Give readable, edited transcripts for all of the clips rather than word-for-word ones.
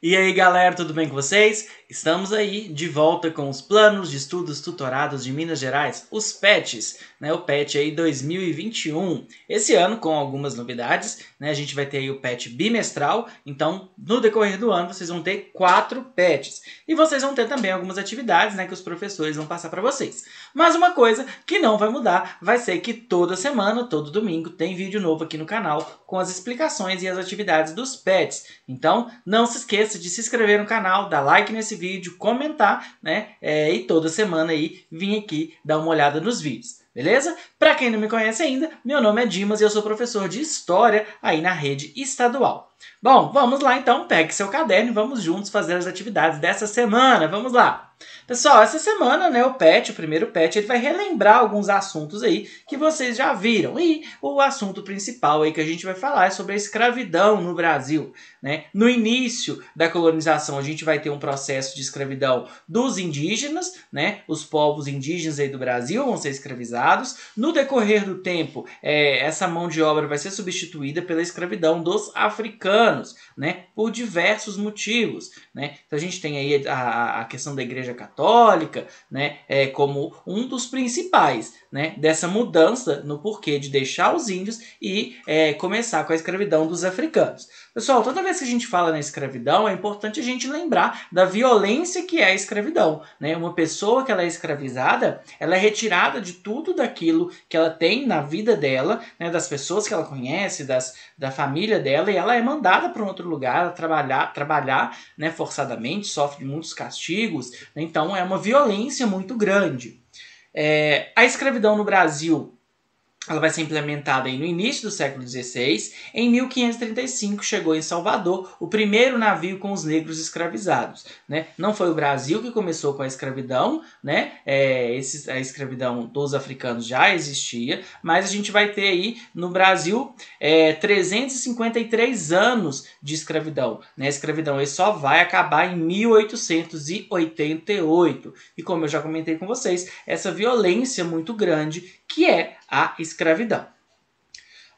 E aí galera, tudo bem com vocês? Estamos aí de volta com os planos de estudos tutorados de Minas Gerais, os PETs, né? O PET aí 2021. Esse ano com algumas novidades, né? A gente vai ter aí o PET bimestral, então no decorrer do ano vocês vão ter 4 PETs. E vocês vão ter também algumas atividades, né, que os professores vão passar para vocês. Mas uma coisa que não vai mudar vai ser que toda semana, todo domingo, tem vídeo novo aqui no canal com as explicações e as atividades dos PETs. Então não se esqueça de se inscrever no canal, dar like nesse vídeo, comentar, né? E toda semana aí vir aqui dar uma olhada nos vídeos, beleza? Para quem não me conhece ainda, meu nome é Dimas e eu sou professor de História aí na rede estadual. Bom, vamos lá então, pegue seu caderno e vamos juntos fazer as atividades dessa semana, vamos lá! Pessoal, essa semana, né, o primeiro PET, ele vai relembrar alguns assuntos aí que vocês já viram. E o assunto principal aí que a gente vai falar é sobre a escravidão no Brasil, né? No início da colonização, a gente vai ter um processo de escravidão dos indígenas, né? Os povos indígenas aí do Brasil vão ser escravizados. No decorrer do tempo, essa mão de obra vai ser substituída pela escravidão dos africanos, né? Por diversos motivos, né? Então a gente tem aí a questão da Igreja Católica, né? Como um dos principais, né? Dessa mudança no porquê de deixar os índios e começar com a escravidão dos africanos. Pessoal, toda vez que a gente fala na escravidão, é importante a gente lembrar da violência que é a escravidão, né? Uma pessoa que ela é escravizada, ela é retirada de tudo daquilo que ela tem na vida dela, né? Das pessoas que ela conhece, da família dela, e ela é mandada para um outro lugar trabalhar, né? Forçadamente, sofre de muitos castigos, né? Então é uma violência muito grande. A escravidão no Brasil, ela vai ser implementada aí no início do século XVI. Em 1535 chegou em Salvador o primeiro navio com os negros escravizados, né? Não foi o Brasil que começou com a escravidão, né? A escravidão dos africanos já existia, mas a gente vai ter aí no Brasil 353 anos de escravidão, né? A escravidão só vai acabar em 1888. E como eu já comentei com vocês, essa violência muito grande que é a escravidão.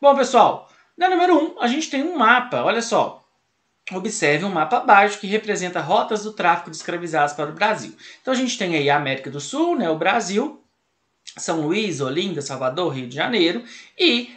Bom, pessoal, na número 1, a gente tem um mapa, olha só. Observe um mapa abaixo que representa rotas do tráfico de escravizados para o Brasil. Então a gente tem aí a América do Sul, né, o Brasil, São Luís, Olinda, Salvador, Rio de Janeiro, e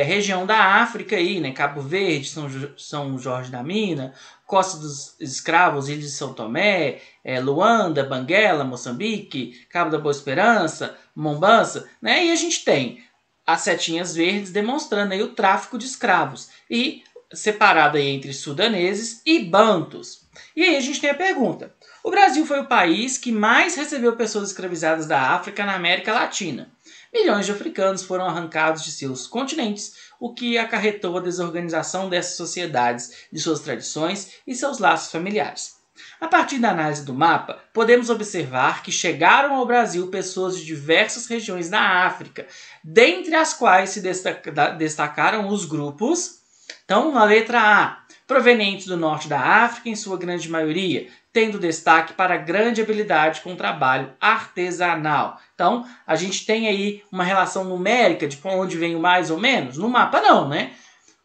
região da África, aí, né, Cabo Verde, São Jorge da Mina, Costa dos Escravos, Ilha de São Tomé, Luanda, Banguela, Moçambique, Cabo da Boa Esperança, Mombasa, né, e a gente tem as setinhas verdes demonstrando aí o tráfico de escravos, e separado aí entre sudaneses e bantus. E aí a gente tem a pergunta: o Brasil foi o país que mais recebeu pessoas escravizadas da África na América Latina. Milhões de africanos foram arrancados de seus continentes, o que acarretou a desorganização dessas sociedades, de suas tradições e seus laços familiares. A partir da análise do mapa, podemos observar que chegaram ao Brasil pessoas de diversas regiões da África, dentre as quais se destacaram os grupos. Então, na letra A, provenientes do norte da África, em sua grande maioria, tendo destaque para a grande habilidade com o trabalho artesanal. Então, a gente tem aí uma relação numérica de onde vem o mais ou menos? No mapa não, né?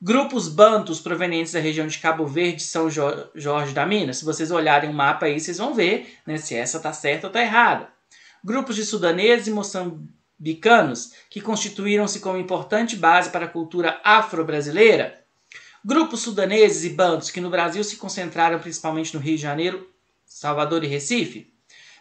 Grupos bantus provenientes da região de Cabo Verde, São Jorge da Mina. Se vocês olharem o mapa aí, vocês vão ver, né, se essa está certa ou está errada. Grupos de sudaneses e moçambicanos, que constituíram-se como importante base para a cultura afro-brasileira. Grupos sudaneses e bantus que no Brasil se concentraram principalmente no Rio de Janeiro, Salvador e Recife.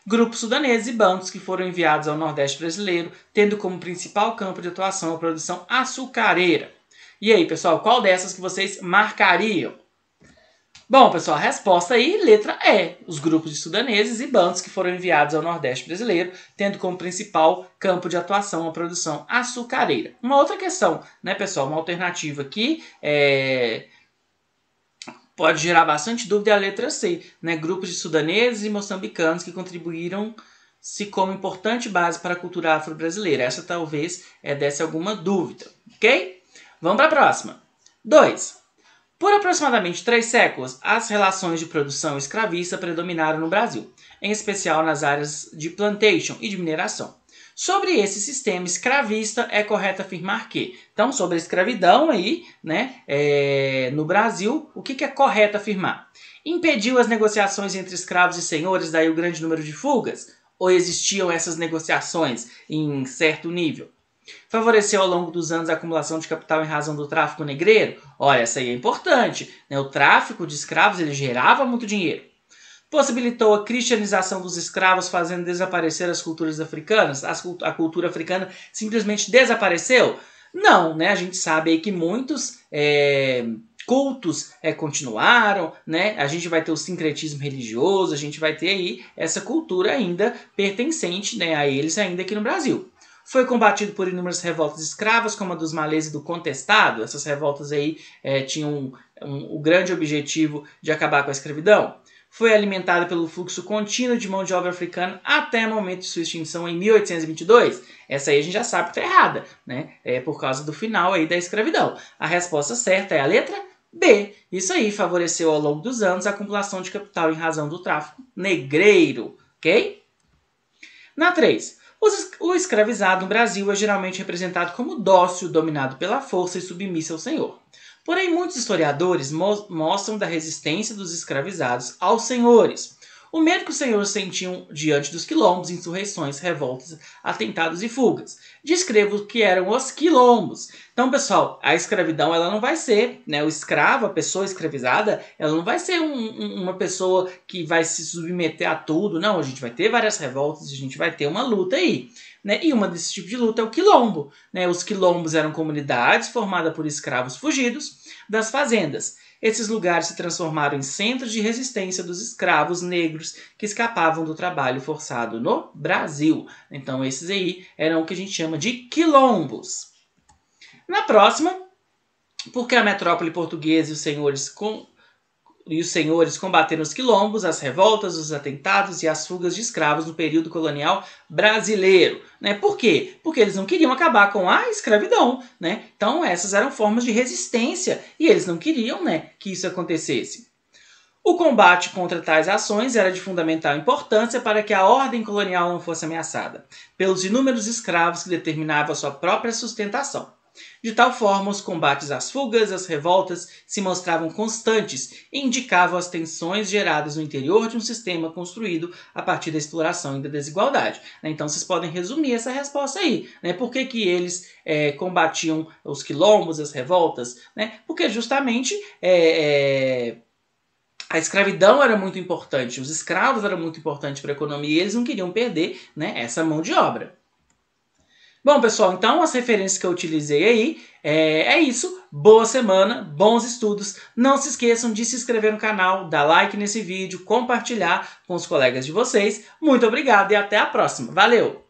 Grupos sudaneses e bantus que foram enviados ao Nordeste brasileiro, tendo como principal campo de atuação a produção açucareira. E aí, pessoal, qual dessas que vocês marcariam? Bom, pessoal, a resposta aí, letra E. Os grupos de sudaneses e bantus que foram enviados ao Nordeste brasileiro, tendo como principal campo de atuação a produção açucareira. Uma outra questão, né, pessoal, uma alternativa aqui pode gerar bastante dúvida é a letra C, né? Grupos de sudaneses e moçambicanos que contribuíram-se como importante base para a cultura afro-brasileira. Essa talvez desse alguma dúvida, ok? Vamos para a próxima. 2. Por aproximadamente 3 séculos, as relações de produção escravista predominaram no Brasil, em especial nas áreas de plantation e de mineração. Sobre esse sistema escravista, é correto afirmar que, então, sobre a escravidão aí, né, no Brasil, o que é correto afirmar? Impediu as negociações entre escravos e senhores, daí o grande número de fugas? Ou existiam essas negociações em certo nível? Favoreceu ao longo dos anos a acumulação de capital em razão do tráfico negreiro? Olha, essa aí é importante, né? O tráfico de escravos ele gerava muito dinheiro. Possibilitou a cristianização dos escravos, fazendo desaparecer as culturas africanas? A cultura africana simplesmente desapareceu? Não, né? A gente sabe aí que muitos cultos continuaram, né? A gente vai ter o sincretismo religioso, a gente vai ter aí essa cultura ainda pertencente, né, a eles ainda aqui no Brasil. Foi combatido por inúmeras revoltas escravas, como a dos malês e do contestado. Essas revoltas aí tinham o grande objetivo de acabar com a escravidão. Foi alimentada pelo fluxo contínuo de mão de obra africana até o momento de sua extinção em 1822. Essa aí a gente já sabe que está errada, né? É por causa do final aí da escravidão. A resposta certa é a letra B. Isso aí favoreceu ao longo dos anos a acumulação de capital em razão do tráfico negreiro, ok? Na 3. O escravizado no Brasil é geralmente representado como dócil, dominado pela força e submisso ao senhor. Porém, muitos historiadores mostram da resistência dos escravizados aos senhores. O medo que os senhores sentiam diante dos quilombos, insurreições, revoltas, atentados e fugas. Descrevo o que eram os quilombos. Então, pessoal, a escravidão ela não vai ser, né, o escravo, a pessoa escravizada, ela não vai ser uma pessoa que vai se submeter a tudo. Não, a gente vai ter várias revoltas, a gente vai ter uma luta aí. Né? E uma desse tipo de luta é o quilombo. Né? Os quilombos eram comunidades formadas por escravos fugidos das fazendas. Esses lugares se transformaram em centros de resistência dos escravos negros que escapavam do trabalho forçado no Brasil. Então esses aí eram o que a gente chama de quilombos. Na próxima, porque a metrópole portuguesa e os senhores combateram os quilombos, as revoltas, os atentados e as fugas de escravos no período colonial brasileiro. Né? Por quê? Porque eles não queriam acabar com a escravidão. Né? Então essas eram formas de resistência e eles não queriam, né, que isso acontecesse. O combate contra tais ações era de fundamental importância para que a ordem colonial não fosse ameaçada, pelos inúmeros escravos que determinavam a sua própria sustentação. De tal forma, os combates às fugas, às revoltas, se mostravam constantes e indicavam as tensões geradas no interior de um sistema construído a partir da exploração e da desigualdade. Então, vocês podem resumir essa resposta aí. Né? Por que eles combatiam os quilombos, as revoltas? Né? Porque justamente a escravidão era muito importante, os escravos eram muito importantes para a economia e eles não queriam perder, né, essa mão de obra. Bom, pessoal, então as referências que eu utilizei aí é isso. Boa semana, bons estudos. Não se esqueçam de se inscrever no canal, dar like nesse vídeo, compartilhar com os colegas de vocês. Muito obrigado e até a próxima. Valeu!